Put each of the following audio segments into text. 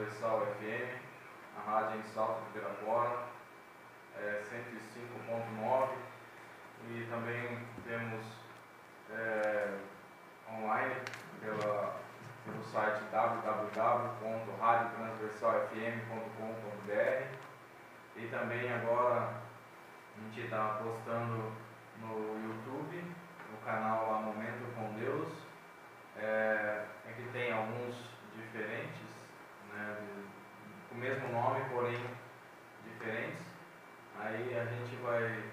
Transversal FM, a rádio em Salto de Pirapora, 105.9, e também temos online pelo site www.radiotransversalfm.com.br, e também agora a gente está postando no YouTube, no canal lá Momento com Deus. Que tem alguns diferentes, né, com o mesmo nome, porém diferentes. Aí a gente vai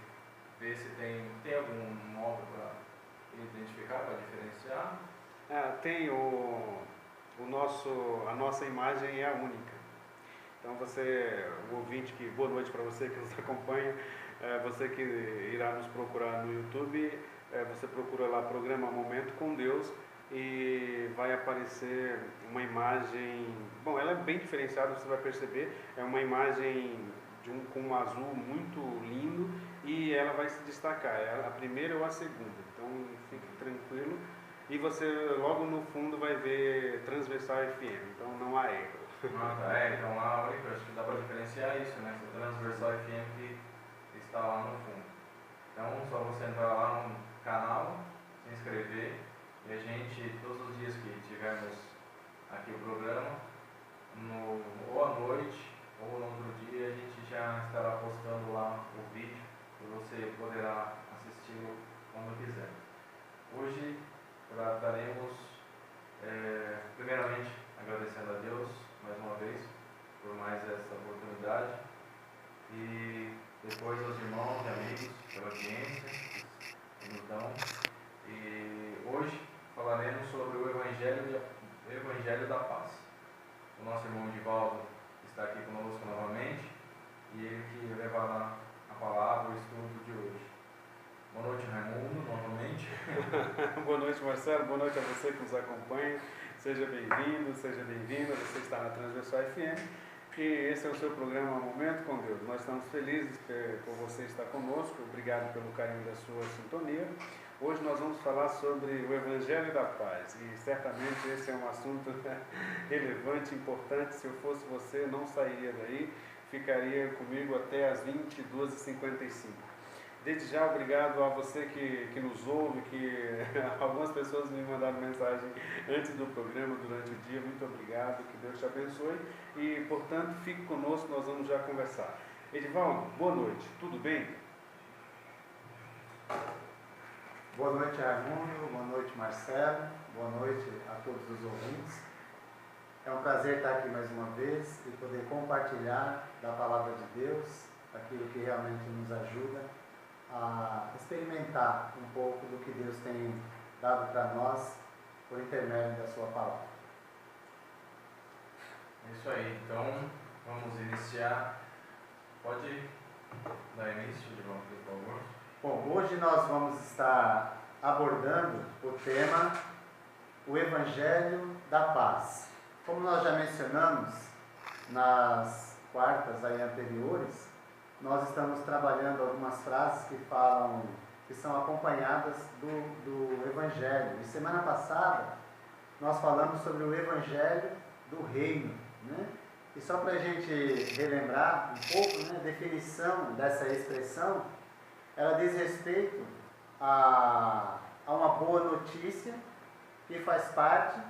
ver se tem algum modo para identificar, para diferenciar. Tem a nossa imagem é a única. Então o ouvinte boa noite para você que nos acompanha, você que irá nos procurar no YouTube, você procura lá programa Momento com Deus e vai aparecer uma imagem, bom, ela é bem diferenciada, você vai perceber, é uma imagem com um azul muito lindo e ela vai se destacar, a primeira ou a segunda, então fique tranquilo. E você logo no fundo vai ver Transversal FM, então não há erro. Então lá a única, acho que dá para diferenciar isso, né? Essa Transversal FM que está lá no fundo. Então só você entrar lá no canal, se inscrever, e a gente, todos os dias que tivermos aqui o programa, ou à noite ou no outro dia, a gente já estará postando lá o vídeo e você poderá assisti-lo quando quiser. Hoje trataremos, primeiramente, agradecendo a Deus mais uma vez por mais essa oportunidade, e depois aos irmãos e amigos pela audiência que nos dão. E hoje falaremos sobre o Evangelho da Paz. O nosso irmão Divaldo está aqui conosco novamente, e ele que levará a palavra, o estudo de hoje. Boa noite, Raimundo, novamente. Boa noite, Marcelo. Boa noite a você que nos acompanha. Seja bem-vindo, seja bem-vinda. Você está na Transversal FM e esse é o seu programa Momento com Deus. Nós estamos felizes por você estar conosco. Obrigado pelo carinho da sua sintonia. Hoje nós vamos falar sobre o Evangelho da Paz e certamente esse é um assunto relevante, importante. Se eu fosse você, não sairia daí, ficaria comigo até as 22h55. Desde já, obrigado a você que nos ouve, que algumas pessoas me mandaram mensagem antes do programa, durante o dia. Muito obrigado, que Deus te abençoe. E, portanto, fique conosco, nós vamos já conversar. Edivaldo, boa noite, tudo bem? Boa noite, Raimundo, boa noite, Marcelo, boa noite a todos os ouvintes. É um prazer estar aqui mais uma vez e poder compartilhar da Palavra de Deus, aquilo que realmente nos ajuda a experimentar um pouco do que Deus tem dado para nós por intermédio da sua palavra. É isso aí, então vamos iniciar. Pode dar início, João, por favor. Bom, hoje nós vamos estar abordando o tema o Evangelho da Paz. Como nós já mencionamos nas quartas aí anteriores, nós estamos trabalhando algumas frases que são acompanhadas do Evangelho. E semana passada nós falamos sobre o Evangelho do Reino, né? E só para a gente relembrar um pouco, né, a definição dessa expressão, ela diz respeito a uma boa notícia que faz parte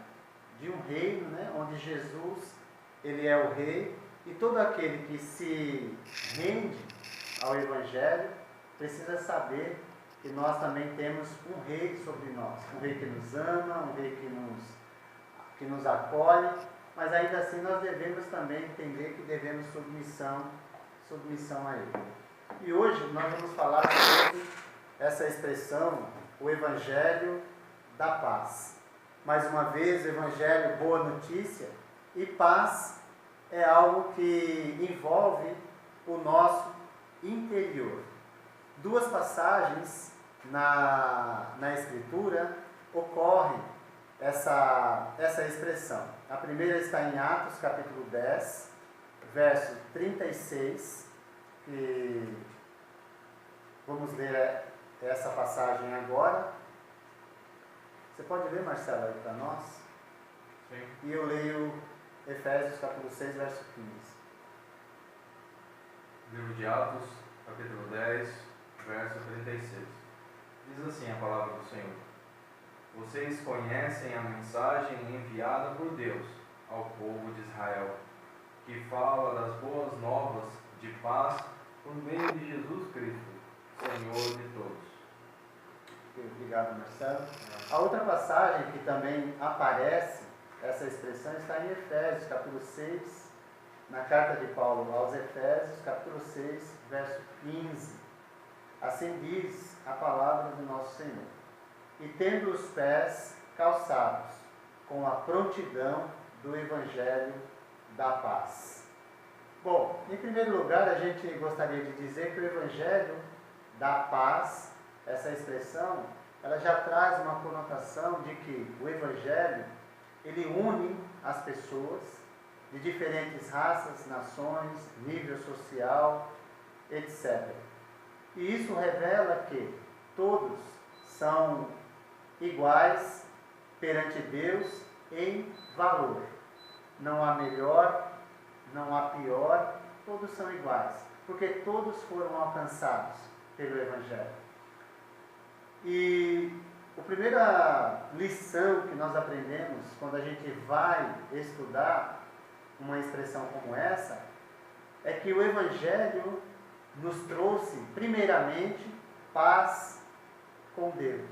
de um reino, né, onde Jesus ele é o rei. E todo aquele que se rende ao Evangelho precisa saber que nós também temos um rei sobre nós, um rei que nos ama, um rei que nos acolhe, mas ainda assim nós devemos também entender que devemos submissão a ele. E hoje nós vamos falar sobre essa expressão, o Evangelho da Paz. Mais uma vez, o Evangelho, boa notícia, e paz é algo que envolve o nosso interior. Duas passagens na Escritura ocorrem essa expressão. A primeira está em Atos, capítulo 10, verso 36, e vamos ler essa passagem agora. Você pode ler, Marcelo, aí para nós? Sim. E eu leio Efésios capítulo 6, verso 15. Livro de Atos, capítulo 10, verso 36. Diz assim a palavra do Senhor: Vocês conhecem a mensagem enviada por Deus ao povo de Israel, que fala das boas novas de paz por meio de Jesus Cristo, Senhor de todos. Obrigado, Marcelo. A outra passagem que também aparece, essa expressão, está em Efésios, capítulo 6, na carta de Paulo aos Efésios, capítulo 6, verso 15. Assim diz a palavra do nosso Senhor: E tendo os pés calçados com a prontidão do Evangelho da paz. Bom, em primeiro lugar, a gente gostaria de dizer que o Evangelho da paz, essa expressão, ela já traz uma conotação de que o Evangelho, ele une as pessoas de diferentes raças, nações, nível social, etc. E isso revela que todos são iguais perante Deus em valor. Não há melhor, não há pior, todos são iguais, porque todos foram alcançados pelo Evangelho. E a primeira lição que nós aprendemos quando a gente vai estudar uma expressão como essa é que o Evangelho nos trouxe, primeiramente, paz com Deus.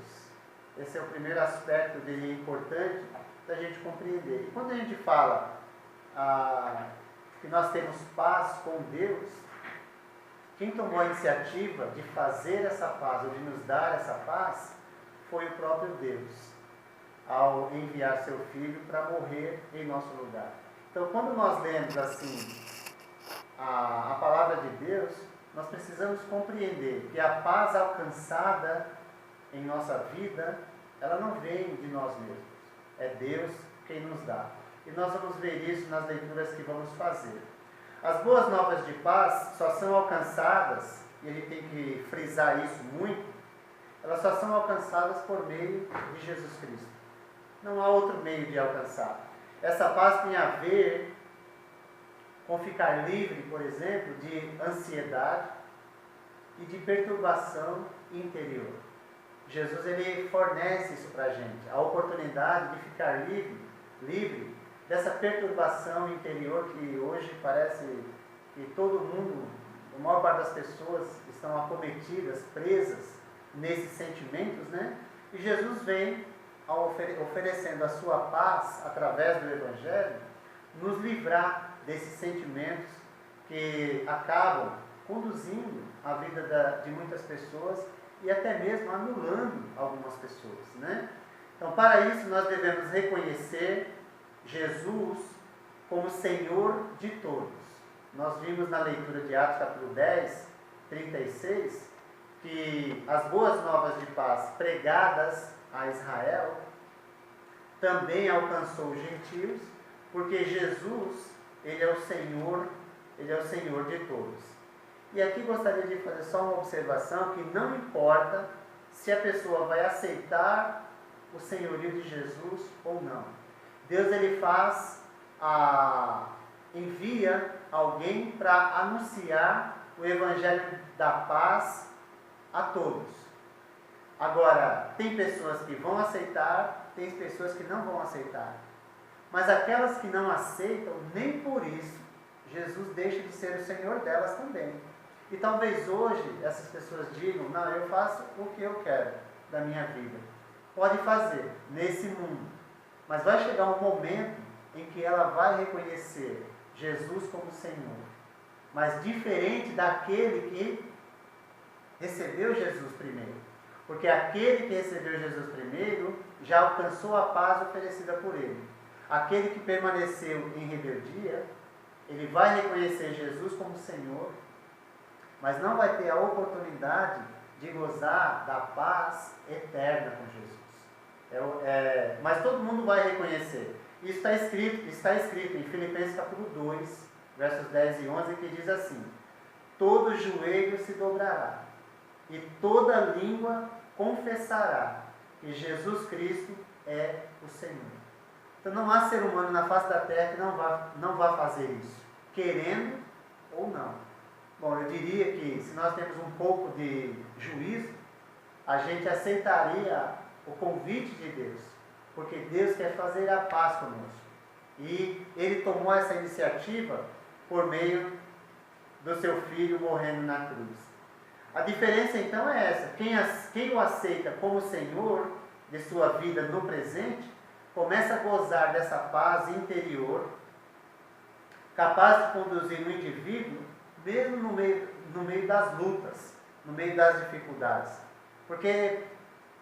Esse é o primeiro aspecto dele importante da gente compreender. E quando a gente fala que nós temos paz com Deus, quem tomou a iniciativa de fazer essa paz, ou de nos dar essa paz, foi o próprio Deus, ao enviar seu Filho para morrer em nosso lugar. Então, quando nós lemos assim a palavra de Deus, nós precisamos compreender que a paz alcançada em nossa vida, ela não vem de nós mesmos. É Deus quem nos dá. E nós vamos ver isso nas leituras que vamos fazer. As boas novas de paz só são alcançadas, e a gente tem que frisar isso muito, elas só são alcançadas por meio de Jesus Cristo. Não há outro meio de alcançar. Essa paz tem a ver com ficar livre, por exemplo, de ansiedade e de perturbação interior. Jesus, ele fornece isso para a gente, a oportunidade de ficar livre dessa perturbação interior que hoje parece que todo mundo, a maior parte das pessoas estão acometidas, presas nesses sentimentos, né? E Jesus vem oferecendo a sua paz através do Evangelho, nos livrar desses sentimentos que acabam conduzindo a vida de muitas pessoas e até mesmo anulando algumas pessoas, né? Então, para isso, nós devemos reconhecer Jesus como Senhor de todos. Nós vimos na leitura de Atos capítulo 10, 36, que as boas novas de paz pregadas a Israel também alcançou os gentios, porque Jesus, ele é o Senhor de todos. E aqui gostaria de fazer só uma observação, que não importa se a pessoa vai aceitar o senhorio de Jesus ou não. Deus, ele envia alguém para anunciar o Evangelho da paz a todos. Agora, tem pessoas que vão aceitar, tem pessoas que não vão aceitar. Mas aquelas que não aceitam, nem por isso, Jesus deixa de ser o Senhor delas também. E talvez hoje essas pessoas digam: não, eu faço o que eu quero da minha vida. Pode fazer nesse mundo, mas vai chegar um momento em que ela vai reconhecer Jesus como Senhor, mas diferente daquele que recebeu Jesus primeiro, porque aquele que recebeu Jesus primeiro já alcançou a paz oferecida por ele. Aquele que permaneceu em rebeldia, ele vai reconhecer Jesus como Senhor, mas não vai ter a oportunidade de gozar da paz eterna com Jesus. Mas todo mundo vai reconhecer. Isso está escrito em Filipenses capítulo 2, versos 10 e 11, que diz assim: todo joelho se dobrará, e toda língua confessará que Jesus Cristo é o Senhor. Então não há ser humano na face da terra que não vá fazer isso, querendo ou não. Bom, eu diria que se nós temos um pouco de juízo, a gente aceitaria o convite de Deus, porque Deus quer fazer a paz conosco. E Ele tomou essa iniciativa por meio do seu Filho morrendo na cruz. A diferença então é essa: quem o aceita como Senhor de sua vida no presente, começa a gozar dessa paz interior, capaz de conduzir o indivíduo mesmo no meio das lutas, no meio das dificuldades. Porque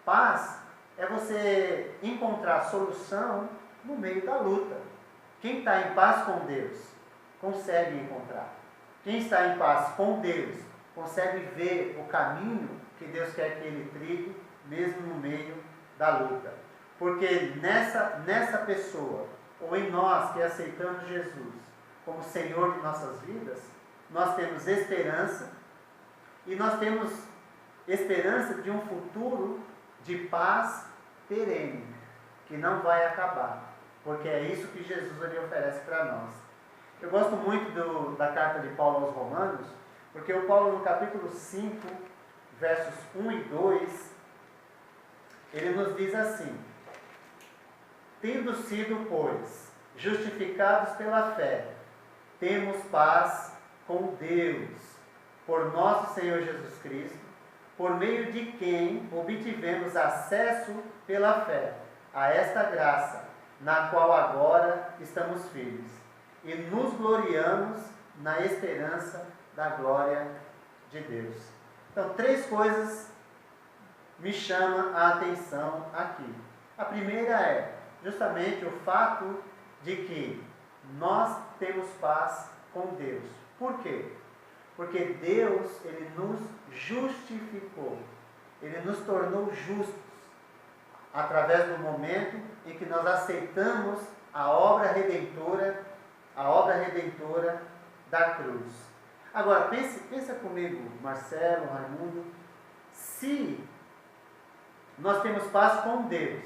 paz é você encontrar solução no meio da luta. Quem está em paz com Deus consegue encontrar. Quem está em paz com Deus consegue ver o caminho que Deus quer que ele trilhe, mesmo no meio da luta. Porque nessa pessoa, ou em nós que aceitamos Jesus como Senhor de nossas vidas, nós temos esperança, e nós temos esperança de um futuro de paz perene, que não vai acabar, porque é isso que Jesus ele oferece para nós. Eu gosto muito da carta de Paulo aos Romanos, porque o Paulo no capítulo 5, versos 1 e 2, ele nos diz assim: tendo sido, pois, justificados pela fé, temos paz com Deus, por nosso Senhor Jesus Cristo, por meio de quem obtivemos acesso pela fé a esta graça, na qual agora estamos firmes, e nos gloriamos na esperança da glória de Deus. Então, 3 coisas me chamam a atenção aqui. A primeira é justamente o fato de que nós temos paz com Deus. Por quê? Porque Deus, ele nos justificou, ele nos tornou justos, através do momento em que nós aceitamos a obra redentora da cruz. Agora, pensa comigo, Marcelo, Raimundo, se nós temos paz com Deus,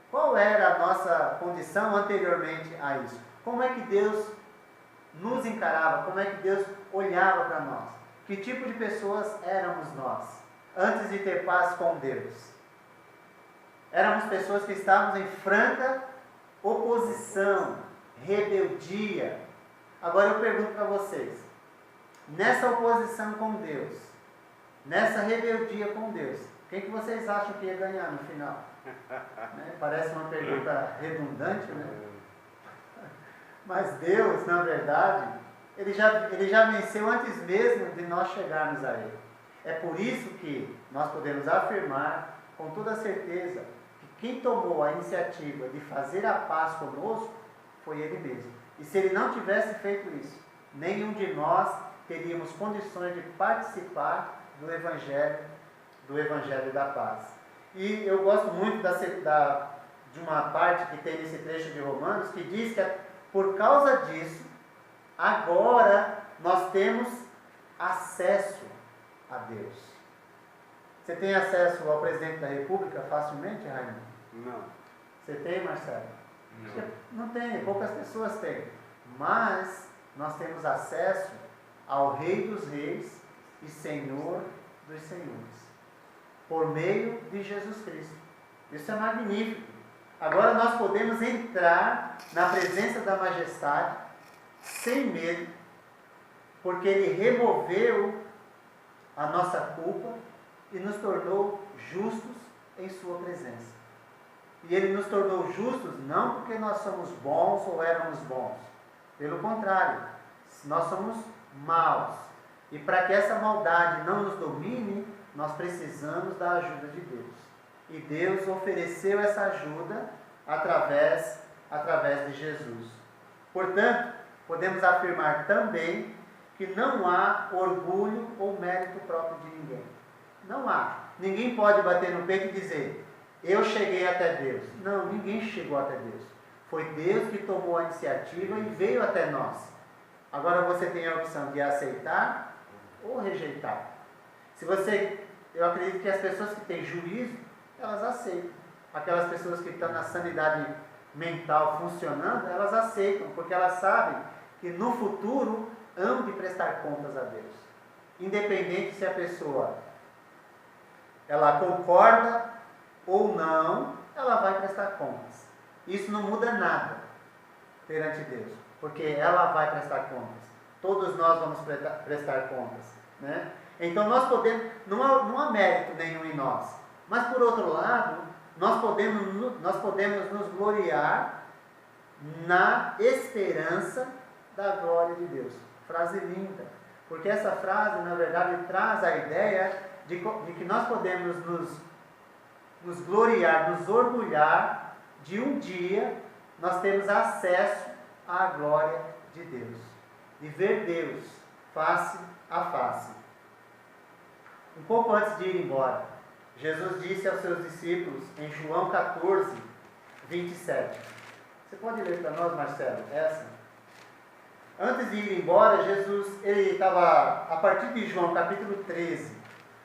qual era a nossa condição anteriormente a isso? Como é que Deus nos encarava? Como é que Deus olhava para nós? Que tipo de pessoas éramos nós, antes de ter paz com Deus? Éramos pessoas que estávamos em franca oposição, rebeldia. Agora eu pergunto para vocês, nessa oposição com Deus, nessa rebeldia com Deus, quem que vocês acham que ia ganhar no final? Né? Parece uma pergunta redundante, né? Mas Deus, na verdade, Ele já venceu antes mesmo de nós chegarmos a Ele. É por isso que nós podemos afirmar com toda certeza que quem tomou a iniciativa de fazer a paz conosco foi Ele mesmo. E se Ele não tivesse feito isso, nenhum de nós teríamos condições de participar do Evangelho da Paz. E eu gosto muito de uma parte que tem nesse trecho de Romanos, que diz que por causa disso, agora nós temos acesso a Deus. Você tem acesso ao presidente da República facilmente, Raimundo? Não. Você tem, Marcelo? Não. Não tem, poucas pessoas têm. Mas nós temos acesso ao Rei dos Reis e Senhor dos Senhores, por meio de Jesus Cristo. Isso é magnífico. Agora nós podemos entrar na presença da majestade sem medo, porque Ele removeu a nossa culpa e nos tornou justos em Sua presença. E Ele nos tornou justos não porque nós somos bons ou éramos bons. Pelo contrário, nós somos maus. E para que essa maldade não nos domine, nós precisamos da ajuda de Deus. E Deus ofereceu essa ajuda através de Jesus. Portanto, podemos afirmar também que não há orgulho ou mérito próprio de ninguém. Não há. Ninguém pode bater no peito e dizer, eu cheguei até Deus. Não, ninguém chegou até Deus. Foi Deus que tomou a iniciativa e veio até nós. Agora você tem a opção de aceitar ou rejeitar. Eu acredito que as pessoas que têm juízo, elas aceitam. Aquelas pessoas que estão na sanidade mental funcionando, elas aceitam, porque elas sabem que no futuro hão de prestar contas a Deus. Independente se a pessoa ela concorda ou não, ela vai prestar contas. Isso não muda nada perante Deus, porque ela vai prestar contas. Todos nós vamos prestar contas, né? Então nós podemos, não há mérito nenhum em nós, mas por outro lado, nós podemos nos gloriar na esperança da glória de Deus. Frase linda, porque essa frase, na verdade, traz a ideia de que nós podemos nos gloriar, nos orgulhar de um dia nós termos acesso à glória de Deus, de ver Deus face a face. Um pouco antes de ir embora, Jesus disse aos seus discípulos em João 14, 27. Você pode ler para nós, Marcelo, essa? Antes de ir embora, Jesus, ele estava, a partir de João capítulo 13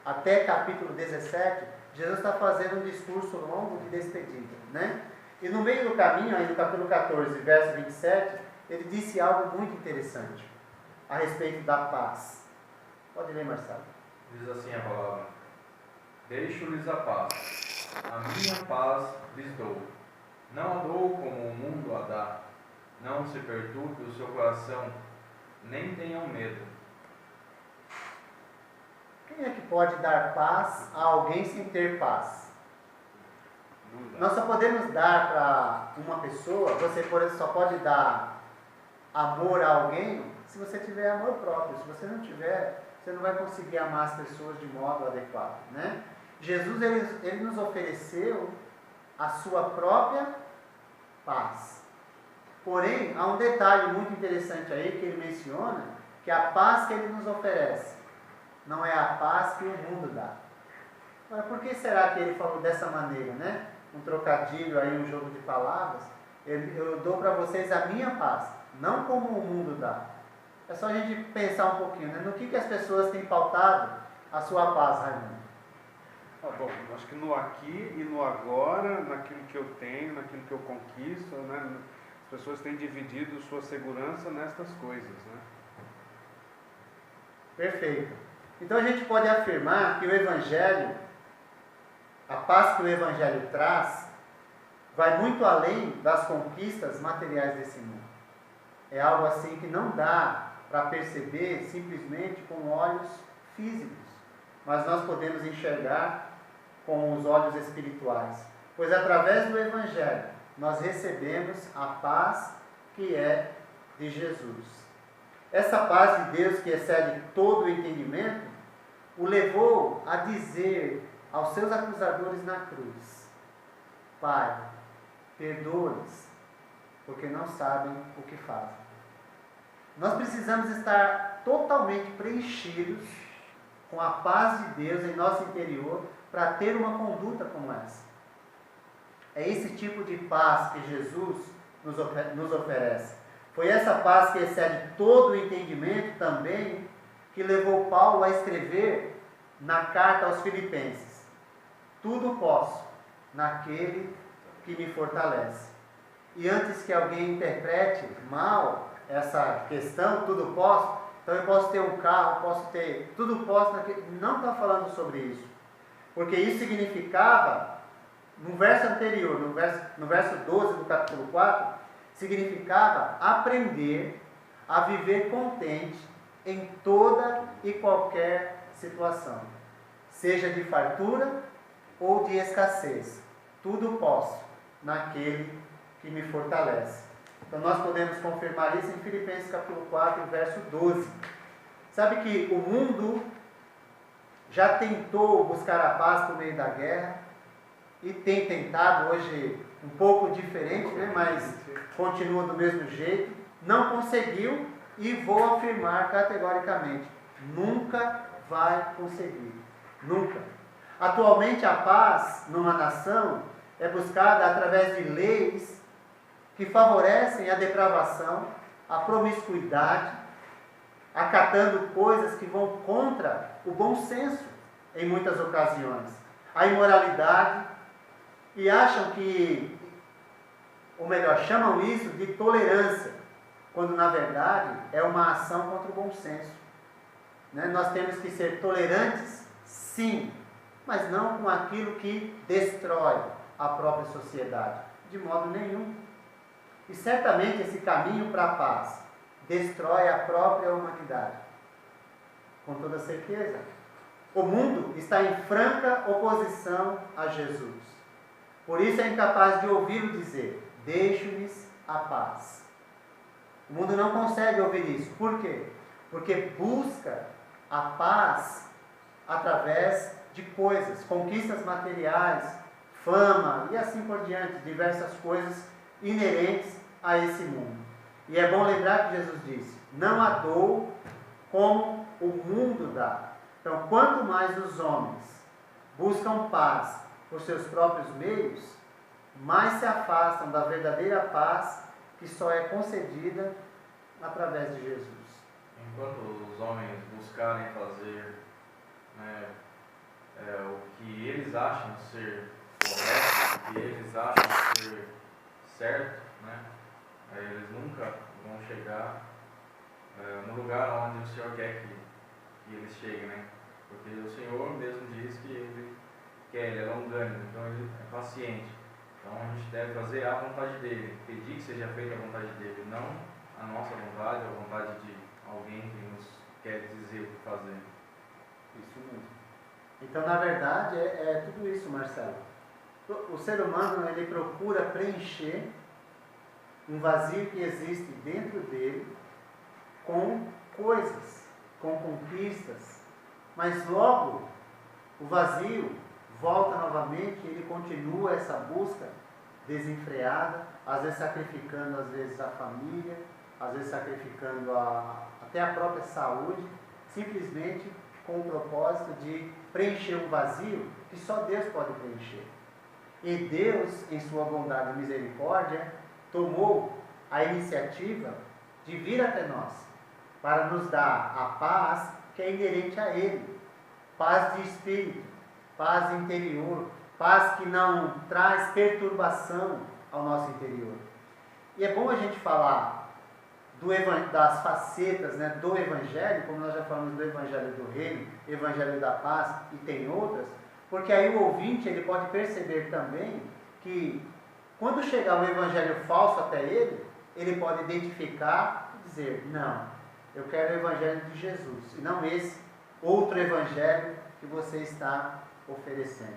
até capítulo 17, Jesus está fazendo um discurso longo de despedida, né? E no meio do caminho, aí no capítulo 14, verso 27, ele disse algo muito interessante a respeito da paz. Pode ler, Marcelo. Diz assim a palavra: deixo-lhes a paz, a minha paz lhes dou. Não a dou como o mundo a dá. Não se perturbe o seu coração, nem tenham medo. Quem é que pode dar paz a alguém sem ter paz? Nós só podemos dar para uma pessoa, você só pode dar amor a alguém se você tiver amor próprio. Se você não tiver, você não vai conseguir amar as pessoas de modo adequado, né? Jesus, ele nos ofereceu a sua própria paz. Porém, há um detalhe muito interessante aí que ele menciona, que a paz que ele nos oferece não é a paz que o mundo dá. Mas por que será que ele falou dessa maneira, né? Um trocadilho aí, um jogo de palavras. Eu dou para vocês a minha paz, não como o mundo dá. É só a gente pensar um pouquinho, né? No que as pessoas têm pautado a sua paz, Raimundo? Bom, acho que no aqui e no agora, naquilo que eu tenho, naquilo que eu conquisto, né? As pessoas têm dividido sua segurança nestas coisas, né? Perfeito. Então a gente pode afirmar que o Evangelho, a paz que o Evangelho traz, vai muito além das conquistas materiais desse mundo. É algo assim que não dá para perceber simplesmente com olhos físicos, mas nós podemos enxergar com os olhos espirituais. Pois através do Evangelho nós recebemos a paz que é de Jesus. Essa paz de Deus que excede todo o entendimento, o levou a dizer aos seus acusadores na cruz: Pai, perdoa-lhes, porque não sabem o que fazem. Nós precisamos estar totalmente preenchidos com a paz de Deus em nosso interior para ter uma conduta como essa. É esse tipo de paz que Jesus nos oferece. Foi essa paz que excede todo o entendimento também que levou Paulo a escrever na carta aos Filipenses: tudo posso naquele que me fortalece. E antes que alguém interprete mal essa questão, tudo posso, então eu posso ter um carro, posso ter, tudo posso naquele... Não está falando sobre isso. Porque isso significava, no verso anterior, no verso 12 do capítulo 4, significava aprender a viver contente em toda e qualquer situação, seja de fartura ou de escassez. Tudo posso naquele que me fortalece. Então nós podemos confirmar isso em Filipenses capítulo 4, verso 12. Sabe que o mundo já tentou buscar a paz por meio da guerra e tem tentado, hoje um pouco diferente, né? Mas continua do mesmo jeito, não conseguiu, e vou afirmar categoricamente: nunca vai conseguir, nunca. Atualmente a paz numa nação é buscada através de leis que favorecem a depravação, a promiscuidade, acatando coisas que vão contra o bom senso em muitas ocasiões, a imoralidade, e acham que ou melhor, chamam isso de tolerância, quando na verdade é uma ação contra o bom senso. Né? Nós temos que ser tolerantes, sim, mas não com aquilo que destrói a própria sociedade, de modo nenhum. E certamente esse caminho para a paz destrói a própria humanidade, com toda certeza. O mundo está em franca oposição a Jesus. Por isso é incapaz de ouvi-lo dizer: deixe-lhes a paz. O mundo não consegue ouvir isso. Por quê? Porque busca a paz através de coisas, conquistas materiais, fama e assim por diante, diversas coisas inerentes a esse mundo. E é bom lembrar que Jesus disse: não a dou como o mundo dá. Então, quanto mais os homens buscam paz por seus próprios meios, mais se afastam da verdadeira paz que só é concedida através de Jesus. Enquanto os homens buscarem fazer, né, o que eles acham ser correto, o que eles acham ser certo, né, eles nunca vão chegar no lugar onde o Senhor quer que eles cheguem, né? Porque o Senhor mesmo diz que Ele quer, Ele é longânimo, então Ele é paciente. Então a gente deve fazer a vontade dEle, pedir que seja feita a vontade dEle, não a nossa vontade, a vontade de alguém que nos quer dizer o que fazer. Isso mesmo. Então, na verdade, é tudo isso, Marcelo. O ser humano, ele procura preencher um vazio que existe dentro dele com coisas, com conquistas, mas logo o vazio volta novamente e ele continua essa busca desenfreada, às vezes sacrificando a família, às vezes sacrificando até a própria saúde, simplesmente com o propósito de preencher um vazio que só Deus pode preencher. E Deus, em sua bondade e misericórdia, tomou a iniciativa de vir até nós, para nos dar a paz que é inerente a Ele. Paz de espírito, paz interior, paz que não traz perturbação ao nosso interior. E é bom a gente falar das facetas, né, do Evangelho, como nós já falamos do Evangelho do Reino, Evangelho da Paz, e tem outras, porque aí o ouvinte ele pode perceber também que quando chegar um Evangelho falso até ele pode identificar e dizer: não, eu quero o Evangelho de Jesus, e não esse outro Evangelho que você está oferecendo.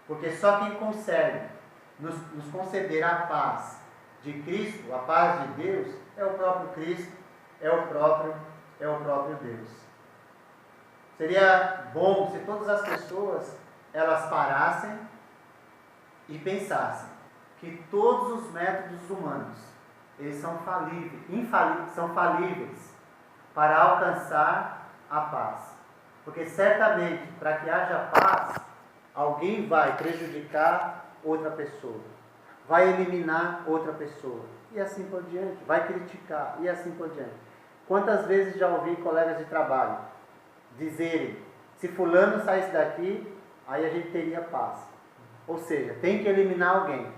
Porque só quem consegue nos conceder a paz de Cristo, a paz de Deus, é o próprio Cristo, é o próprio Deus. Seria bom se todas as pessoas elas parassem e pensassem que todos os métodos humanos eles são falíveis para alcançar a paz. Porque certamente, para que haja paz, alguém vai prejudicar outra pessoa, vai eliminar outra pessoa, e assim por diante, vai criticar, e assim por diante. Quantas vezes já ouvi colegas de trabalho dizerem: se fulano saísse daqui, aí a gente teria paz. Ou seja, tem que eliminar alguém.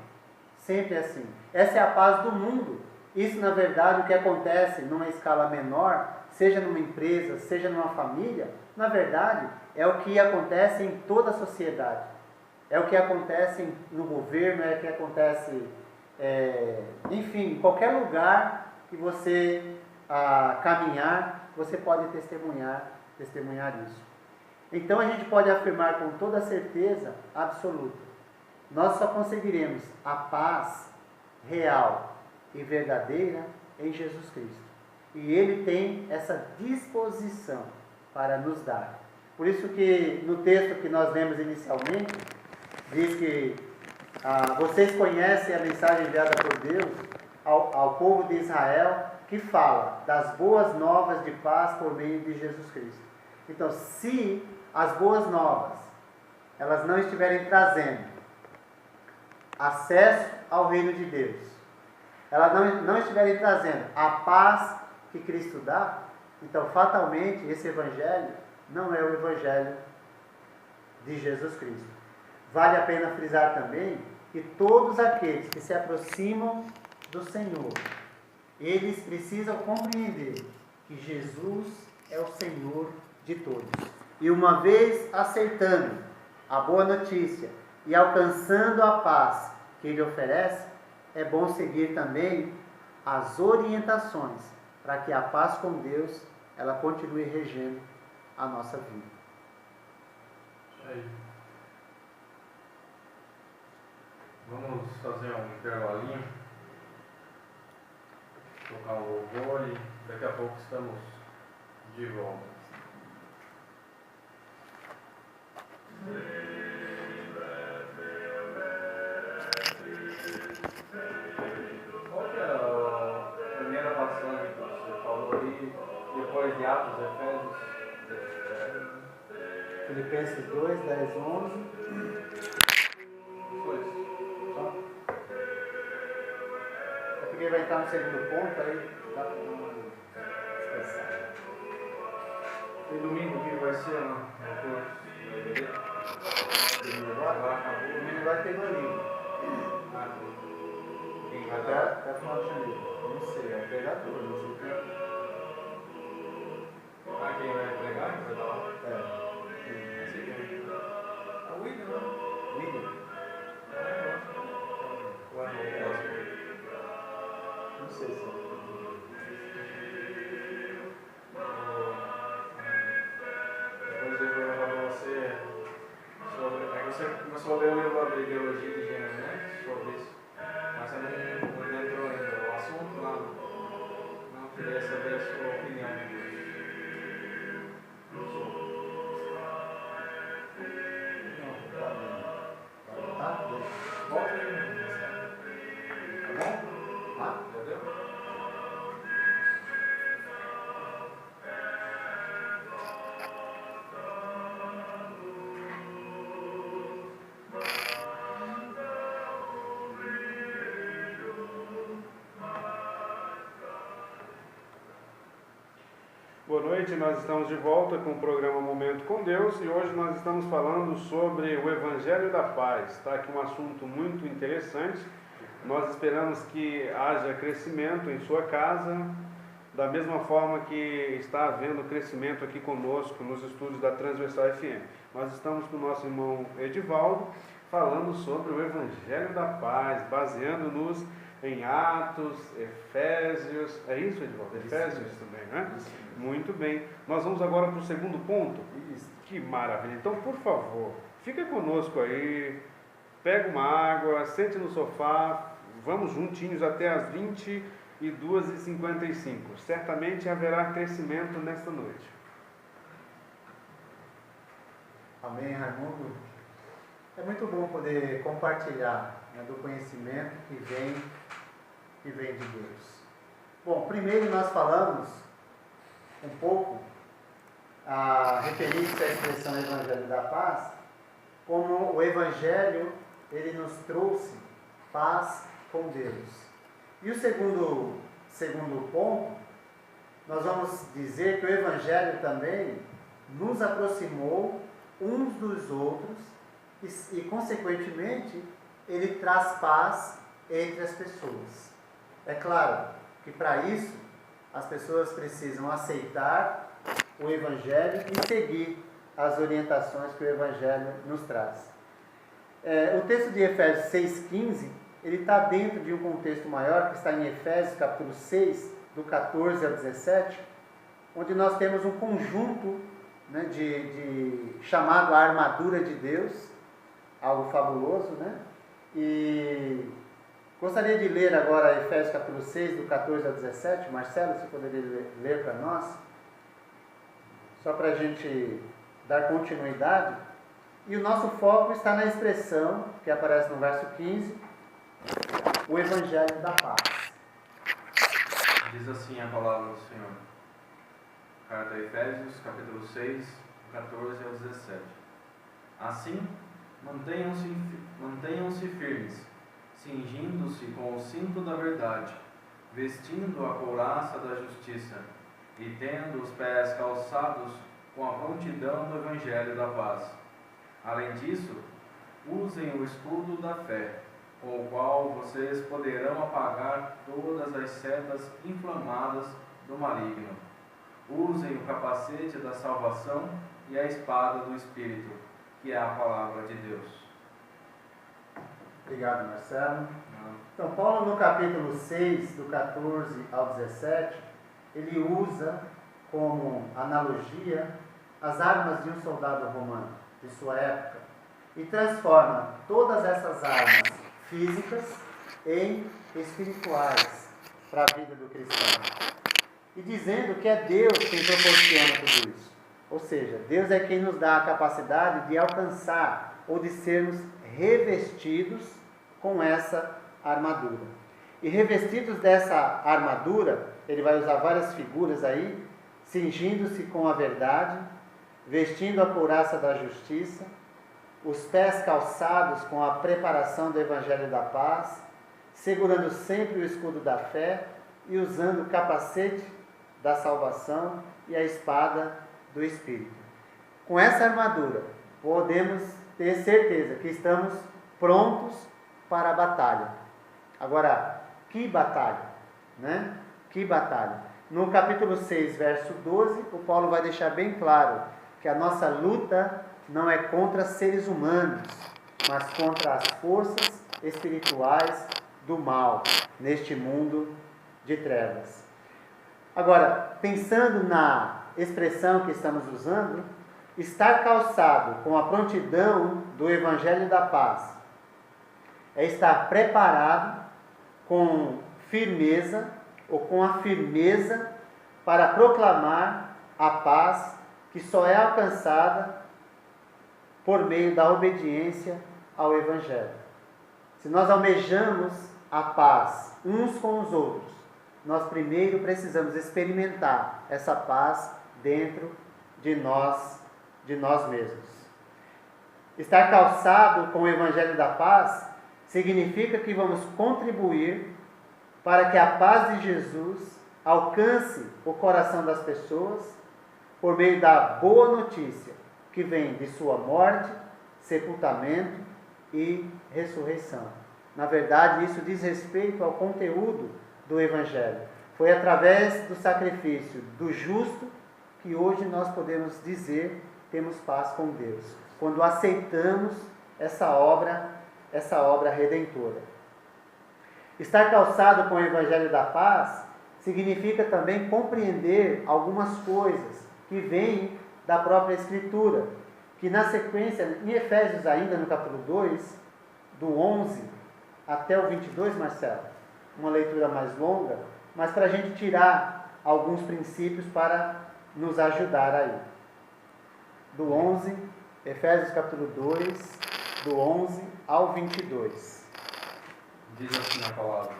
Sempre assim. Essa é a paz do mundo. Isso, na verdade, o que acontece numa escala menor, seja numa empresa, seja numa família, na verdade, é o que acontece em toda a sociedade. É o que acontece no governo, é o que acontece, enfim, em qualquer lugar que você caminhar, você pode testemunhar isso. Então a gente pode afirmar com toda certeza absoluta: nós só conseguiremos a paz real e verdadeira em Jesus Cristo. E Ele tem essa disposição para nos dar. Por isso que no texto que nós lemos inicialmente, diz que vocês conhecem a mensagem enviada por Deus ao povo de Israel, que fala das boas novas de paz por meio de Jesus Cristo. Então, se as boas novas elas não estiverem trazendo acesso ao reino de Deus, elas não estiverem trazendo a paz que Cristo dá, então fatalmente esse Evangelho não é o Evangelho de Jesus Cristo. Vale a pena frisar também que que todos aqueles que se aproximam do Senhor, eles precisam compreender que Jesus é o Senhor de todos. E uma vez aceitando a boa notícia e alcançando a paz que Ele oferece, é bom seguir também as orientações para que a paz com Deus ela continue regendo a nossa vida. Aí. Vamos fazer um intervalinho, tocar o louvor e daqui a pouco estamos de volta. Qual que é a primeira passagem que você falou aí, depois de Atos, Efésios? Filipenses 2, 10, 11. Foi. Só. É porque vai estar no segundo ponto, aí dá para descansar. E domingo que vai ser no curso? Domingo agora? Acabou. Domingo vai ter no livro. Quem vai Até dar? final de janeiro. Não sei, é o pregador, não sei quem. Ah, quem vai pregar? Quem vai dar aula? É. Não sei quem. É o William, né? William? Ou é no próximo? Não sei se é. Depois eu vou levar para você sobre. É que você começou a ler o livro da ideologia de gênero, né? Sobre isso. Mas você não entrou ainda no assunto lá. Não queria saber a sua opinião. Tá? Volta aí. Tá bom? Tá? Já deu? Boa noite, nós estamos de volta com o programa Momento com Deus e hoje nós estamos falando sobre o Evangelho da Paz. Está aqui um assunto muito interessante. Nós esperamos que haja crescimento em sua casa, da mesma forma que está havendo crescimento aqui conosco nos estúdios da Transversal FM. Nós estamos com o nosso irmão Edivaldo falando sobre o Evangelho da Paz, baseando-nos em Atos, Efésios. É isso, Edivaldo? Efésios também, né? Muito bem. Nós vamos agora para o segundo ponto. Isso. Que maravilha. Então, por favor, fica conosco aí, pega uma água, sente no sofá, vamos juntinhos até as 22h55. Certamente haverá crescimento nesta noite. Amém, Raimundo. É muito bom poder compartilhar, né, do conhecimento que vem de Deus. Bom, primeiro nós falamos um pouco a referir-se à expressão Evangelho da Paz, como o Evangelho ele nos trouxe paz com Deus. E o segundo ponto, nós vamos dizer que o Evangelho também nos aproximou uns dos outros e consequentemente, ele traz paz entre as pessoas. É claro que para isso, as pessoas precisam aceitar o Evangelho e seguir as orientações que o Evangelho nos traz. O texto de Efésios 6,15, ele está dentro de um contexto maior, que está em Efésios capítulo 6, do 14 ao 17, onde nós temos um conjunto, né, de chamado a armadura de Deus, algo fabuloso, né? E gostaria de ler agora Efésios capítulo 6, do 14 ao 17. Marcelo, você poderia ler para nós? Só para a gente dar continuidade. E o nosso foco está na expressão que aparece no verso 15, o Evangelho da Paz. Diz assim a palavra do Senhor. Carta a Efésios, capítulo 6, 14 ao 17. Assim, mantenham-se firmes, cingindo-se com o cinto da verdade, vestindo a couraça da justiça e tendo os pés calçados com a prontidão do Evangelho da paz. Além disso, usem o escudo da fé, com o qual vocês poderão apagar todas as setas inflamadas do maligno. Usem o capacete da salvação e a espada do Espírito, que é a palavra de Deus. Obrigado, Marcelo. Então, Paulo, no capítulo 6, do 14 ao 17, ele usa como analogia as armas de um soldado romano de sua época e transforma todas essas armas físicas em espirituais para a vida do cristão. E dizendo que é Deus quem proporciona tudo isso. Ou seja, Deus é quem nos dá a capacidade de alcançar ou de sermos revestidos com essa armadura. E revestidos dessa armadura, ele vai usar várias figuras aí, cingindo-se com a verdade, vestindo a couraça da justiça, os pés calçados com a preparação do evangelho da paz, segurando sempre o escudo da fé e usando o capacete da salvação e a espada do Espírito. Com essa armadura, podemos ter certeza que estamos prontos para a batalha. Agora, que batalha, né? Que batalha. No capítulo 6, verso 12, o Paulo vai deixar bem claro que a nossa luta não é contra seres humanos, mas contra as forças espirituais do mal neste mundo de trevas. Agora, pensando na expressão que estamos usando, estar calçado com a prontidão do Evangelho da Paz é estar preparado com firmeza ou com a firmeza para proclamar a paz que só é alcançada por meio da obediência ao Evangelho. Se nós almejamos a paz uns com os outros, nós primeiro precisamos experimentar essa paz dentro de nós mesmos. Estar calçado com o Evangelho da Paz significa que vamos contribuir para que a paz de Jesus alcance o coração das pessoas por meio da boa notícia que vem de sua morte, sepultamento e ressurreição. Na verdade, isso diz respeito ao conteúdo do Evangelho. Foi através do sacrifício do justo que hoje nós podemos dizer temos paz com Deus, quando aceitamos essa obra redentora. Estar calçado com o Evangelho da Paz significa também compreender algumas coisas que vêm da própria Escritura, que na sequência, em Efésios ainda no capítulo 2, do 11 até o 22, Marcelo, uma leitura mais longa, mas para a gente tirar alguns princípios para nos ajudar aí. Do 11, Efésios capítulo 2, do 11 ao 22. Diz assim a palavra: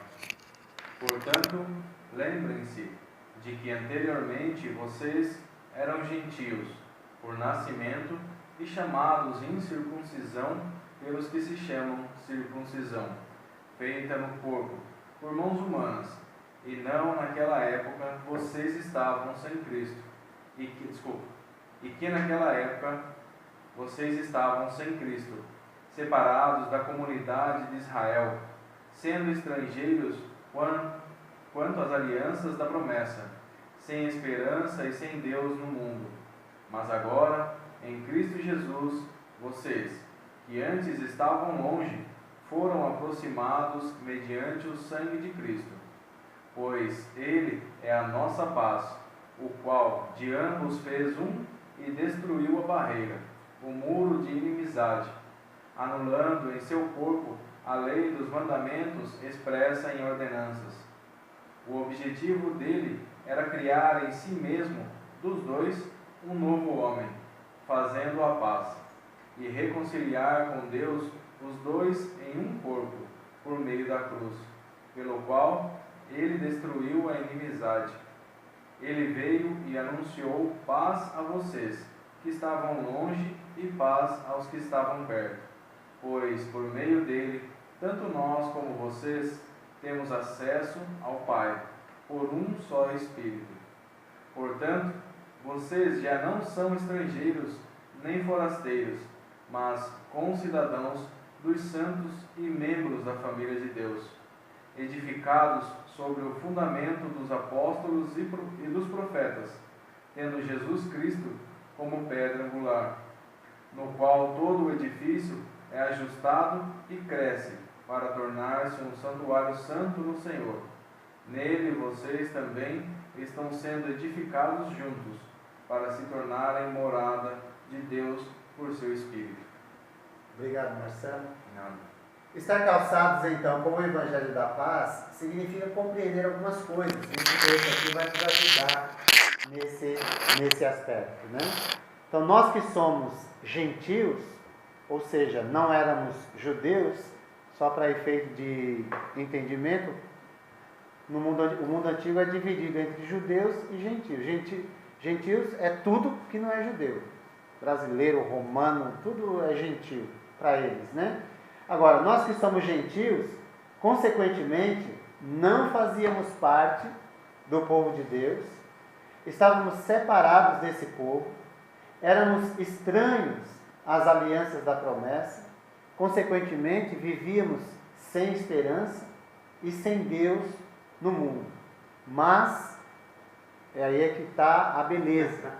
portanto, lembrem-se de que anteriormente vocês eram gentios, por nascimento, e chamados incircuncisão pelos que se chamam circuncisão, feita no corpo, por mãos humanas, e não naquela época vocês estavam sem Cristo, e que naquela época vocês estavam sem Cristo, separados da comunidade de Israel, sendo estrangeiros quanto às alianças da promessa, sem esperança e sem Deus no mundo. Mas agora, em Cristo Jesus, vocês, que antes estavam longe, foram aproximados mediante o sangue de Cristo, pois Ele é a nossa paz, o qual de ambos fez um e destruiu a barreira, o muro de inimizade, anulando em seu corpo a lei dos mandamentos expressa em ordenanças. O objetivo dele era criar em si mesmo, dos dois, um novo homem, fazendo a paz, e reconciliar com Deus os dois em um corpo, por meio da cruz, pelo qual ele destruiu a inimizade. Ele veio e anunciou paz a vocês, que estavam longe, e paz aos que estavam perto, pois por meio dele, tanto nós como vocês temos acesso ao Pai, por um só Espírito. Portanto, vocês já não são estrangeiros nem forasteiros, mas concidadãos dos santos e membros da família de Deus, edificados sobre o fundamento dos apóstolos e dos profetas, tendo Jesus Cristo como pedra angular, no qual todo o edifício é ajustado e cresce, para tornar-se um santuário santo no Senhor. Nele vocês também estão sendo edificados juntos, para se tornarem morada de Deus por seu Espírito. Obrigado, Marcelo. Nada. Estar calçados, então, com o Evangelho da Paz, significa compreender algumas coisas. Esse texto aqui vai nos ajudar nesse aspecto, né? Então, nós que somos gentios, ou seja, não éramos judeus, só para efeito de entendimento, o mundo antigo é dividido entre judeus e gentios. Gentios é tudo que não é judeu. Brasileiro, romano, tudo é gentio para eles, né? Agora, nós que somos gentios, consequentemente, não fazíamos parte do povo de Deus, estávamos separados desse povo, éramos estranhos às alianças da promessa, consequentemente, vivíamos sem esperança e sem Deus no mundo. Mas, aí é que está a beleza,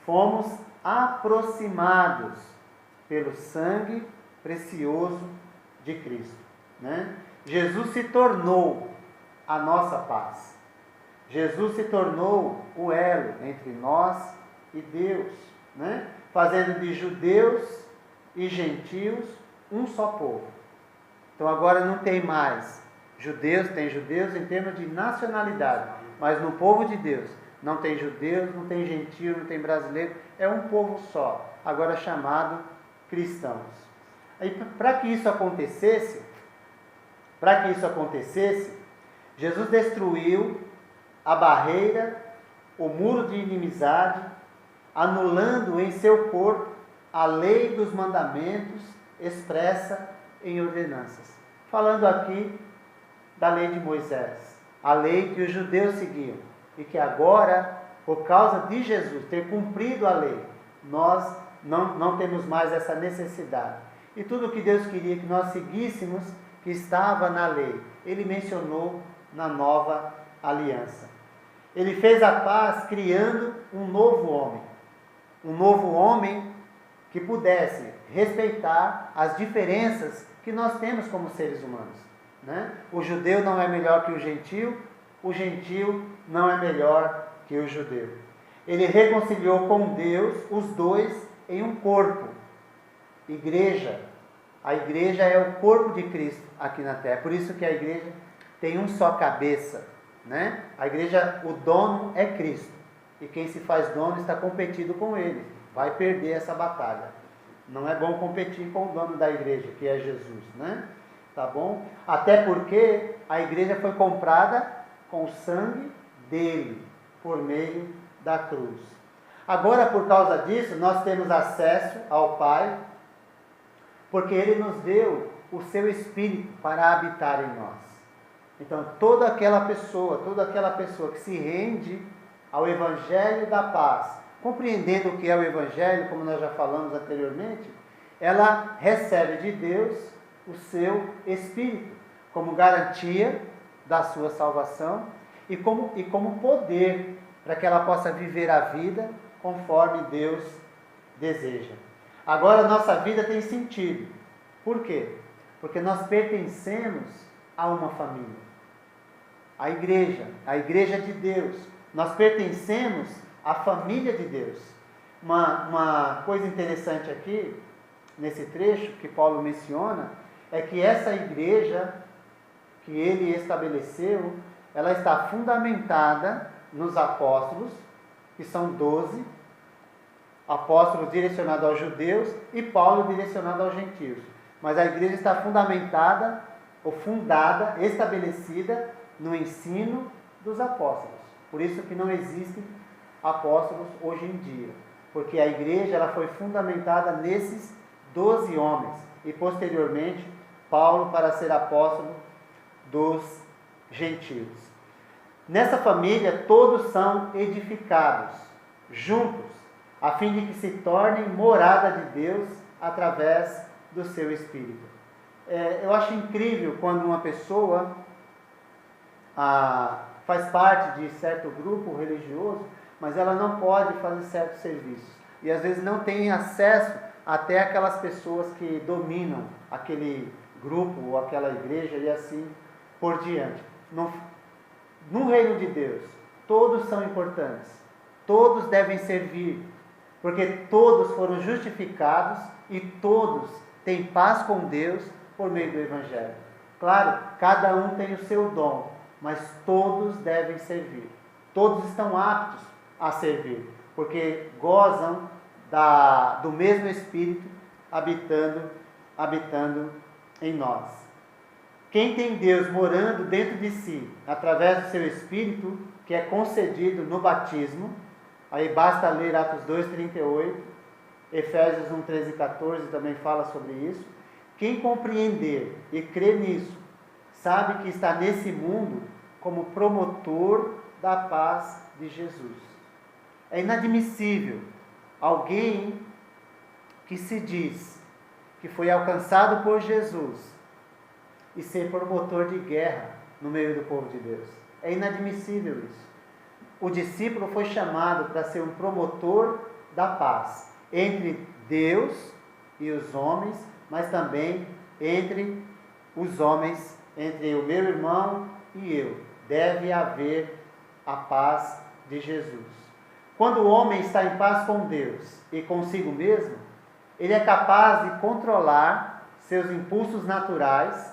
fomos aproximados pelo sangue precioso de Cristo, né? Jesus se tornou a nossa paz. Jesus se tornou o elo entre nós e Deus, né? Fazendo de judeus e gentios um só povo. Então agora não tem mais judeus, tem judeus em termos de nacionalidade, mas no povo de Deus não tem judeus, não tem gentio, não tem brasileiro, é um povo só, agora chamado cristãos. Aí, para que isso acontecesse, Jesus destruiu a barreira, o muro de inimizade, anulando em seu corpo a lei dos mandamentos expressa em ordenanças. Falando aqui da lei de Moisés, a lei que os judeus seguiam, e que agora, por causa de Jesus ter cumprido a lei, nós não temos mais essa necessidade. E tudo o que Deus queria que nós seguíssemos, que estava na lei, Ele mencionou na nova aliança. Ele fez a paz criando um novo homem que pudesse respeitar as diferenças que nós temos como seres humanos, né? O judeu não é melhor que o gentio não é melhor que o judeu. Ele reconciliou com Deus os dois em um corpo. Igreja. A igreja é o corpo de Cristo aqui na terra. Por isso que a igreja tem um só cabeça, né? A igreja, o dono é Cristo. E quem se faz dono está competindo com ele. Vai perder essa batalha. Não é bom competir com o dono da igreja, que é Jesus, né? Tá bom? Até porque a igreja foi comprada com o sangue dele, por meio da cruz. Agora, por causa disso, nós temos acesso ao Pai, porque Ele nos deu o seu Espírito para habitar em nós. Então, toda aquela pessoa que se rende ao Evangelho da paz, compreendendo o que é o Evangelho, como nós já falamos anteriormente, ela recebe de Deus o seu Espírito, como garantia da sua salvação e como poder para que ela possa viver a vida conforme Deus deseja. Agora, nossa vida tem sentido. Por quê? Porque nós pertencemos a uma família. A igreja de Deus. Nós pertencemos à família de Deus. Uma coisa interessante aqui, nesse trecho que Paulo menciona, é que essa igreja que ele estabeleceu, ela está fundamentada nos apóstolos, que são 12, apóstolos direcionados aos judeus e Paulo direcionado aos gentios. Mas a igreja está fundamentada, ou fundada, estabelecida no ensino dos apóstolos. Por isso que não existem apóstolos hoje em dia. Porque a igreja ela foi fundamentada nesses 12 homens. E posteriormente, Paulo para ser apóstolo dos gentios. Nessa família, todos são edificados, juntos, a fim de que se tornem morada de Deus através do seu Espírito. Eu acho incrível quando uma pessoa faz parte de certo grupo religioso, mas ela não pode fazer certos serviços. E às vezes não tem acesso até aquelas pessoas que dominam aquele grupo ou aquela igreja e assim por diante. No reino de Deus, todos são importantes, todos devem servir, porque todos foram justificados e todos têm paz com Deus por meio do Evangelho. Claro, cada um tem o seu dom, mas todos devem servir. Todos estão aptos a servir, porque gozam do mesmo Espírito habitando em nós. Quem tem Deus morando dentro de si, através do seu Espírito, que é concedido no batismo, aí basta ler Atos 2:38, Efésios 1:13 e 14 também fala sobre isso. Quem compreender e crer nisso, sabe que está nesse mundo como promotor da paz de Jesus. É inadmissível alguém que se diz que foi alcançado por Jesus e ser promotor de guerra no meio do povo de Deus. É inadmissível isso. O discípulo foi chamado para ser um promotor da paz entre Deus e os homens, mas também entre os homens, entre o meu irmão e eu. Deve haver a paz de Jesus. Quando o homem está em paz com Deus e consigo mesmo, ele é capaz de controlar seus impulsos naturais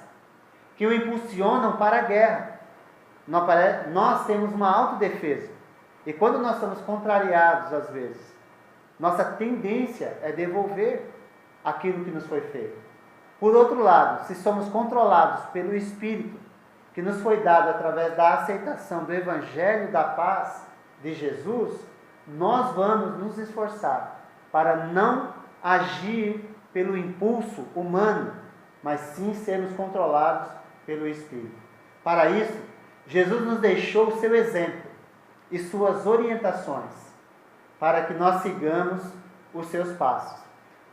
que o impulsionam para a guerra. Nós temos uma autodefesa. E quando nós somos contrariados, às vezes, nossa tendência é devolver aquilo que nos foi feito. Por outro lado, se somos controlados pelo Espírito, que nos foi dado através da aceitação do Evangelho da paz de Jesus, nós vamos nos esforçar para não agir pelo impulso humano, mas sim sermos controlados pelo Espírito. Para isso, Jesus nos deixou o seu exemplo e suas orientações, para que nós sigamos os seus passos.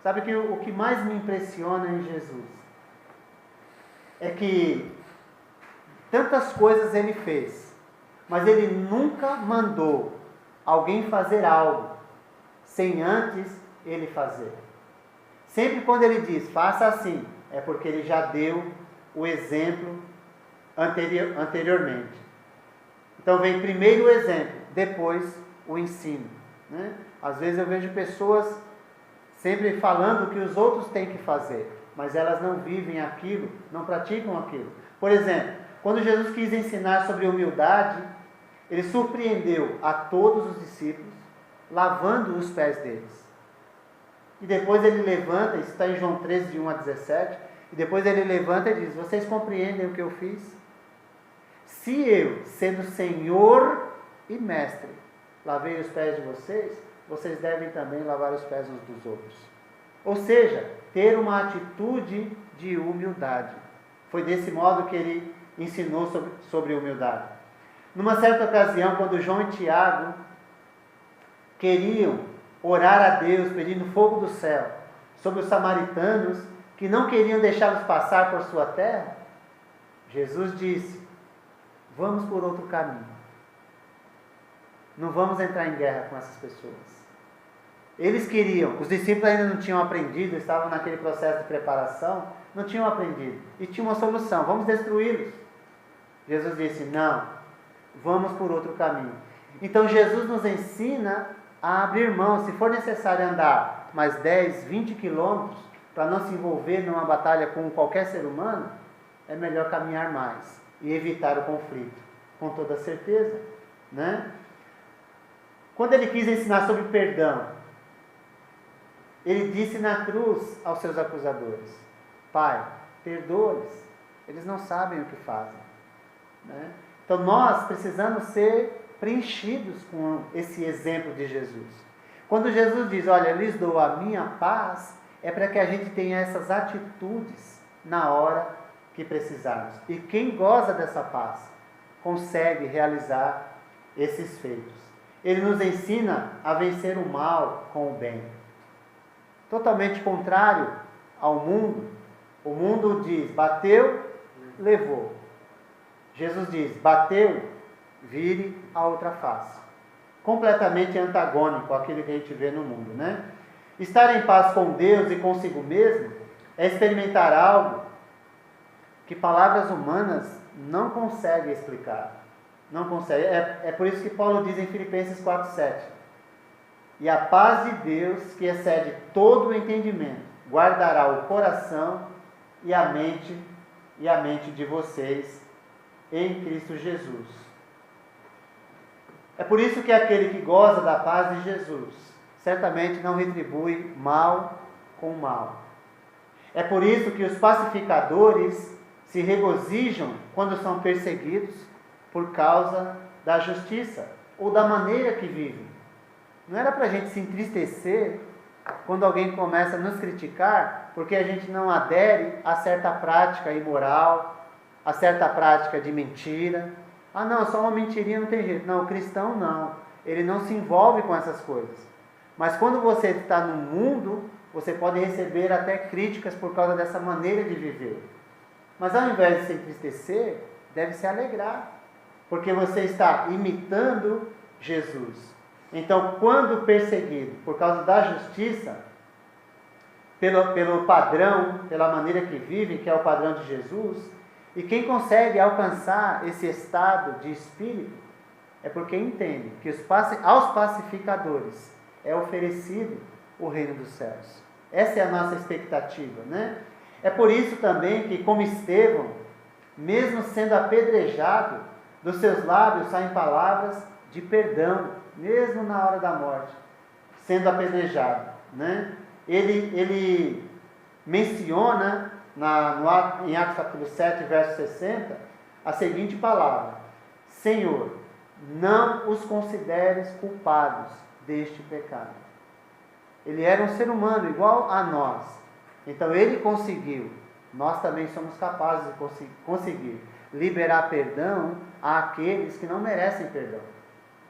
Sabe que o que mais me impressiona em Jesus é que tantas coisas ele fez, mas ele nunca mandou alguém fazer algo sem antes ele fazer. Sempre quando ele diz, faça assim, é porque ele já deu o exemplo anteriormente. Então vem primeiro o exemplo, depois o ensino. Né? Às vezes eu vejo pessoas sempre falando o que os outros têm que fazer, mas elas não vivem aquilo, não praticam aquilo. Por exemplo, quando Jesus quis ensinar sobre humildade, ele surpreendeu a todos os discípulos, lavando os pés deles. E depois ele levanta, isso está em João 13, de 1 a 17, e depois ele levanta e diz, vocês compreendem o que eu fiz? Se eu, sendo Senhor e Mestre, lavei os pés de vocês, vocês devem também lavar os pés uns dos outros. Ou seja, ter uma atitude de humildade. Foi desse modo que ele ensinou sobre humildade. Numa certa ocasião, quando João e Tiago queriam orar a Deus, pedindo fogo do céu, sobre os samaritanos que não queriam deixá-los passar por sua terra, Jesus disse, vamos por outro caminho. Não vamos entrar em guerra com essas pessoas. Eles queriam, os discípulos ainda não tinham aprendido, estavam naquele processo de preparação, não tinham aprendido. E tinha uma solução, vamos destruí-los. Jesus disse, não, vamos por outro caminho. Então Jesus nos ensina a abrir mão, se for necessário andar mais 10, 20 quilômetros, para não se envolver numa batalha com qualquer ser humano, é melhor caminhar mais e evitar o conflito, com toda certeza. Né? Quando ele quis ensinar sobre perdão, ele disse na cruz aos seus acusadores, Pai, perdoa-lhes, eles não sabem o que fazem. Né? Então nós precisamos ser preenchidos com esse exemplo de Jesus. Quando Jesus diz, olha, lhes dou a minha paz, é para que a gente tenha essas atitudes na hora que precisarmos. E quem goza dessa paz, consegue realizar esses feitos. Ele nos ensina a vencer o mal com o bem. Totalmente contrário ao mundo, O mundo diz, bateu, levou. Jesus diz, bateu, vire a outra face. Completamente antagônico àquilo que a gente vê no mundo, né? Estar em paz com Deus e consigo mesmo é experimentar algo que palavras humanas não conseguem explicar. Não consegue. É por isso que Paulo diz em Filipenses 4,7: e a paz de Deus, que excede todo o entendimento, guardará o coração e a mente de vocês em Cristo Jesus. É por isso que aquele que goza da paz de Jesus certamente não retribui mal com mal. É por isso que os pacificadores se regozijam quando são perseguidos por causa da justiça ou da maneira que vivem. Não era para a gente se entristecer quando alguém começa a nos criticar porque a gente não adere a certa prática imoral, a certa prática de mentira. Ah não, só uma mentirinha não tem jeito. Não, o cristão não. Ele não se envolve com essas coisas. Mas quando você está no mundo, você pode receber até críticas por causa dessa maneira de viver. Mas ao invés de se entristecer, deve se alegrar, porque você está imitando Jesus. Então, quando perseguido por causa da justiça, pelo padrão, pela maneira que vivem, que é o padrão de Jesus, e quem consegue alcançar esse estado de espírito, é porque entende que aos pacificadores é oferecido o reino dos céus. Essa é a nossa expectativa, né? É por isso também que, como Estevão, mesmo sendo apedrejado, dos seus lábios saem palavras de perdão, mesmo na hora da morte, sendo apedrejado, né? Ele menciona em Atos capítulo 7, verso 60, a seguinte palavra: Senhor, não os consideres culpados deste pecado. Ele era um ser humano igual a nós. Então ele conseguiu. Nós também somos capazes de conseguir liberar perdão àqueles que não merecem perdão.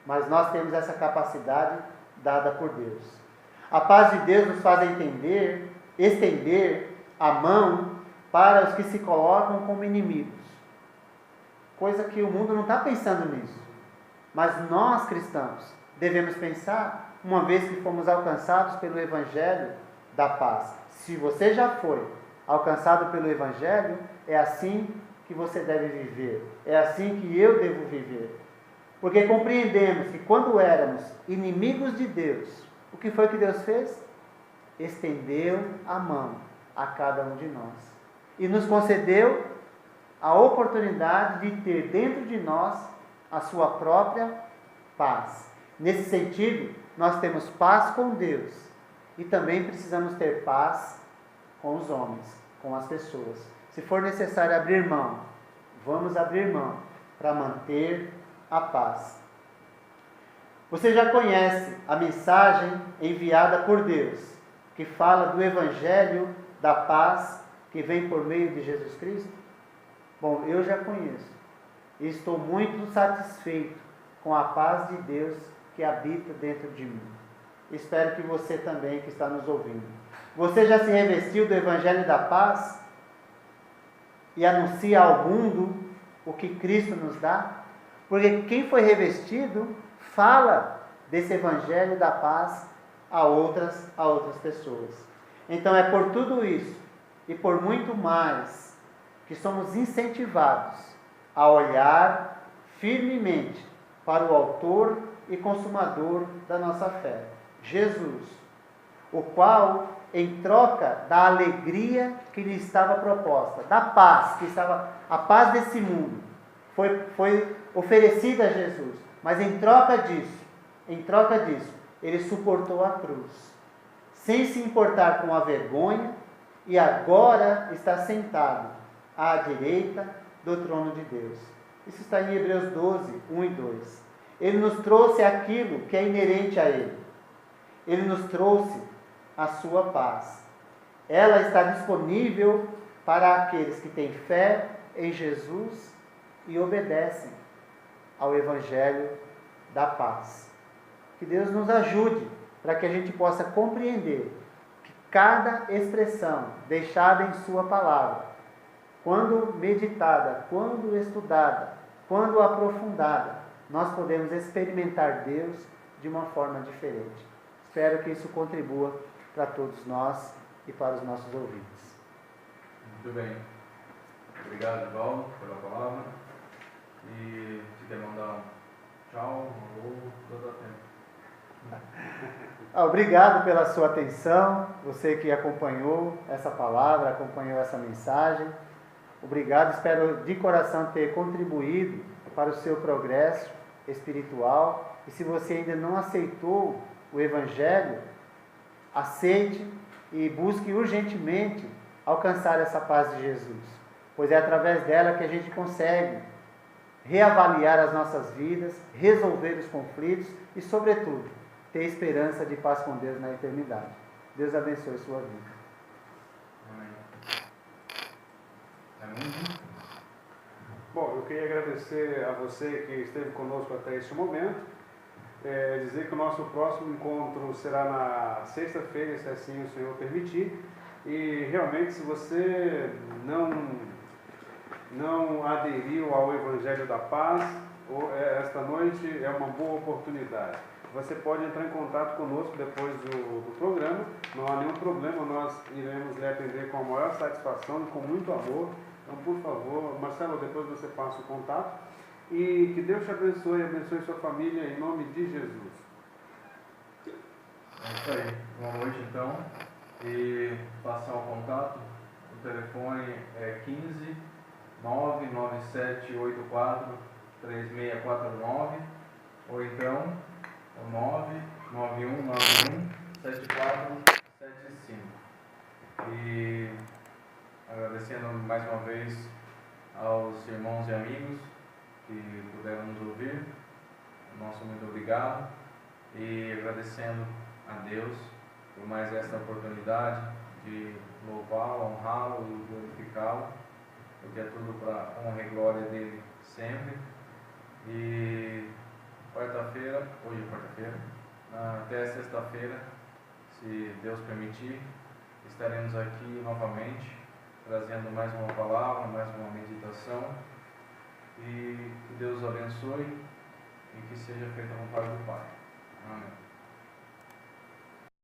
Mas nós temos essa capacidade dada por Deus. A paz de Deus nos faz estender a mão para os que se colocam como inimigos. Coisa que o mundo não está pensando nisso. Mas nós, cristãos, devemos pensar, uma vez que fomos alcançados pelo Evangelho da paz. Se você já foi alcançado pelo Evangelho, é assim que você deve viver. É assim que eu devo viver. Porque compreendemos que quando éramos inimigos de Deus, o que foi que Deus fez? Estendeu a mão a cada um de nós. E nos concedeu a oportunidade de ter dentro de nós a sua própria paz. Nesse sentido, nós temos paz com Deus e também precisamos ter paz com os homens, com as pessoas. Se for necessário abrir mão, vamos abrir mão para manter a paz. Você já conhece a mensagem enviada por Deus, que fala do Evangelho da paz que vem por meio de Jesus Cristo? Bom, eu já conheço e estou muito satisfeito com a paz de Deus que habita dentro de mim. Espero que você também, que está nos ouvindo. Você já se revestiu do Evangelho da paz e anuncia ao mundo o que Cristo nos dá? Porque quem foi revestido fala desse Evangelho da paz a outras pessoas. Então é por tudo isso e por muito mais que somos incentivados a olhar firmemente para o autor e consumador da nossa fé, Jesus, o qual, em troca da alegria que lhe estava proposta, da paz a paz desse mundo, foi oferecida a Jesus, mas em troca disso, ele suportou a cruz, sem se importar com a vergonha, e agora está sentado à direita do trono de Deus. Isso está em Hebreus 12, 1 e 2. Ele nos trouxe aquilo que é inerente a Ele. Ele nos trouxe a sua paz. Ela está disponível para aqueles que têm fé em Jesus e obedecem ao Evangelho da paz. Que Deus nos ajude para que a gente possa compreender que cada expressão deixada em Sua palavra, quando meditada, quando estudada, quando aprofundada, nós podemos experimentar Deus de uma forma diferente. Espero que isso contribua para todos nós e para os nossos ouvintes. Muito bem. Obrigado, Paulo, pela palavra. E se quer mandar um tchau, um alô, todo o tempo. Obrigado pela sua atenção, você que acompanhou essa palavra, acompanhou essa mensagem. Obrigado, espero de coração ter contribuído para o seu progresso espiritual. E se você ainda não aceitou o Evangelho, aceite e busque urgentemente alcançar essa paz de Jesus, pois é através dela que a gente consegue reavaliar as nossas vidas, resolver os conflitos e, sobretudo, ter esperança de paz com Deus na eternidade. Deus abençoe sua vida. Amém. Bom, eu queria agradecer a você que esteve conosco até este momento. Dizer que o nosso próximo encontro será na sexta-feira, se assim o Senhor permitir. E realmente, se você não aderiu ao Evangelho da Paz, esta noite é uma boa oportunidade. Você pode entrar em contato conosco depois do programa, não há nenhum problema, nós iremos lhe atender com a maior satisfação e com muito amor. Então, por favor, Marcelo, depois você passa o contato. E que Deus te abençoe e abençoe sua família em nome de Jesus. É isso aí. Boa noite, então. E passar o contato. O telefone é 15 99784 3649 ou então o 99191 7475. E agradecendo mais uma vez aos irmãos e amigos que puderam nos ouvir, nosso muito obrigado, e agradecendo a Deus por mais esta oportunidade de louvá-lo, honrá-lo e glorificá-lo, porque é tudo para honra e glória dele sempre. E quarta-feira, hoje é quarta-feira, até sexta-feira, se Deus permitir, estaremos aqui novamente, trazendo mais uma palavra, mais uma meditação. E que Deus abençoe e que seja feita a vontade do Pai. Amém.